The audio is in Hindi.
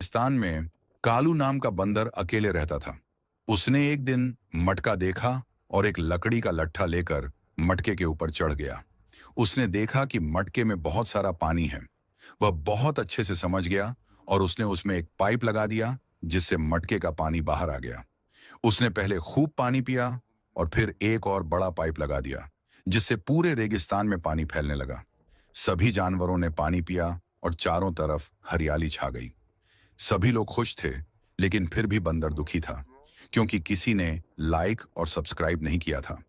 रेगिस्तान में कालू नाम का बंदर अकेले रहता था। उसने एक दिन मटका देखा और एक लकड़ी का लट्ठा लेकर मटके के ऊपर चढ़ गया। उसने देखा कि मटके में बहुत सारा पानी है। वह बहुत अच्छे से समझ गया और उसने उसमें एक पाइप लगा दिया, जिससे मटके का पानी बाहर आ गया। उसने पहले खूब पानी पिया और फिर एक और बड़ा पाइप लगा दिया, जिससे पूरे रेगिस्तान में पानी फैलने लगा। सभी जानवरों ने पानी पिया और चारों तरफ हरियाली छा गई। सभी लोग खुश थे, लेकिन फिर भी बंदर दुखी था, क्योंकि किसी ने लाइक और सब्सक्राइब नहीं किया था।